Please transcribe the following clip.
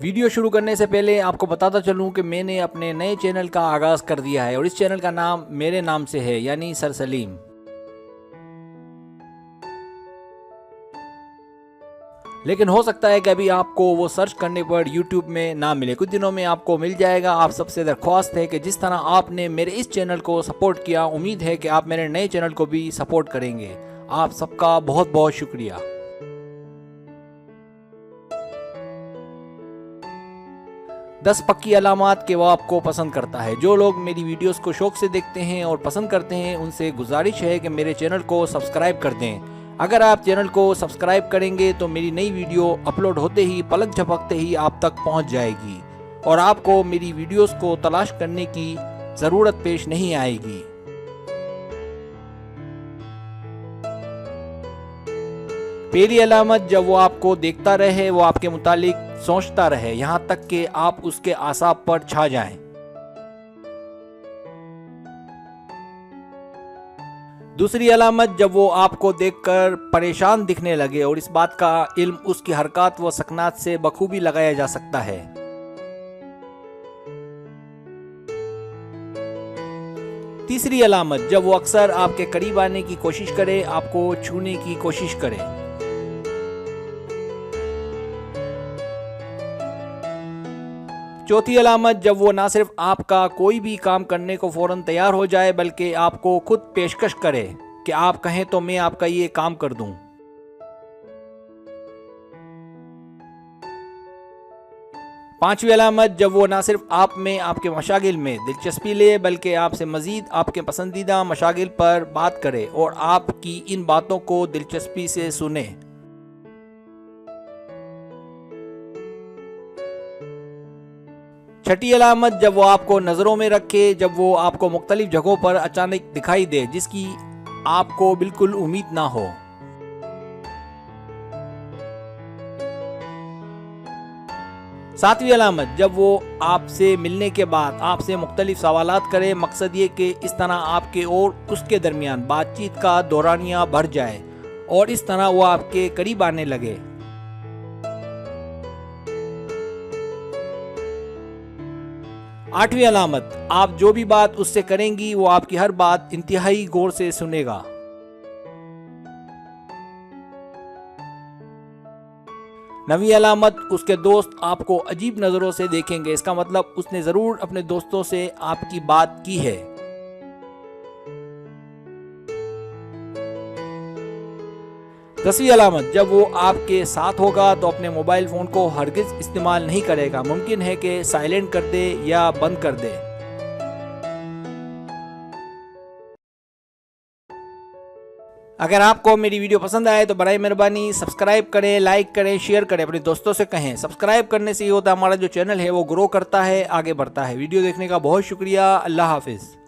Video शुरू करने से पहले आपको बताता चलूं कि मैंने अपने नए चैनल का आगाज़ कर दिया है और इस चैनल का नाम मेरे नाम से है, यानी सर सलीम। लेकिन हो सकता है कि अभी आपको वो सर्च करने पर YouTube में ना मिले, कुछ दिनों में आपको मिल जाएगा। आप सबसे दरख्वास्त है कि जिस तरह आपने मेरे इस चैनल को सपोर्ट किया, उम्मीद है कि आप मेरे नए चैनल को भी सपोर्ट करेंगे। आप सबका बहुत बहुत शुक्रिया। 10 पक्की अलामात कि वो आपको पसंद करता है। जो लोग मेरी वीडियोस को शौक से देखते हैं और पसंद करते हैं, उनसे गुजारिश है कि मेरे चैनल को सब्सक्राइब कर दें। अगर आप चैनल को सब्सक्राइब करेंगे तो मेरी नई वीडियो अपलोड होते ही, पलक झपकते ही आप तक पहुंच जाएगी और आपको मेरी वीडियोस को तलाश करने की ज़रूरत पेश नहीं आएगी। पहली अलामत, जब वो आपको देखता रहे, वो आपके मुतालिक सोचता रहे, यहाँ तक कि आप उसके आसाब पर छा जाएं। दूसरी अलामत, जब वो आपको देखकर परेशान दिखने लगे और इस बात का इल्म उसकी हरकत व सकनात से बखूबी लगाया जा सकता है। तीसरी अलामत, जब वो अक्सर आपके करीब आने की कोशिश करे, आपको छूने की कोशिश करे। चौथी अलामत, जब वो ना सिर्फ आपका कोई भी काम करने को फौरन तैयार हो जाए, बल्कि आपको खुद पेशकश करे कि आप कहें तो मैं आपका ये काम कर दूं। पांचवी अलामत, जब वो ना सिर्फ आप में, आपके मशागिल में दिलचस्पी ले, बल्कि आपसे मजीद आपके पसंदीदा मशागिल पर बात करे और आपकी इन बातों को दिलचस्पी से सुने। छठी अलामत, जब वो आपको नज़रों में रखे, जब वो आपको मुख्तलिफ जगहों पर अचानक दिखाई दे जिसकी आपको बिल्कुल उम्मीद ना हो। सातवीं अलामत, जब वो आपसे मिलने के बाद आपसे मुख्तलिफ सवालात करे, मकसद ये कि इस तरह आपके और उसके दरमियान बातचीत का दौरानिया बढ़ जाए और इस तरह वो आपके करीब आने लगे। आठवीं अलामत, आप जो भी बात उससे करेंगी वो आपकी हर बात इंतहाई गौर से सुनेगा। नवीं अलामत, उसके दोस्त आपको अजीब नजरों से देखेंगे, इसका मतलब उसने जरूर अपने दोस्तों से आपकी बात की है। 10वीं अलामत, जब वो आपके साथ होगा तो अपने मोबाइल फ़ोन को हरगिज़ इस्तेमाल नहीं करेगा, मुमकिन है कि साइलेंट कर दे या बंद कर दे। अगर आपको मेरी वीडियो पसंद आए तो बराए मेहरबानी सब्सक्राइब करें, लाइक करें, शेयर करें, अपने दोस्तों से कहें। सब्सक्राइब करने से ये होता है हमारा जो चैनल है वो ग्रो करता है, आगे बढ़ता है। वीडियो देखने का बहुत शुक्रिया। अल्लाह हाफिज़।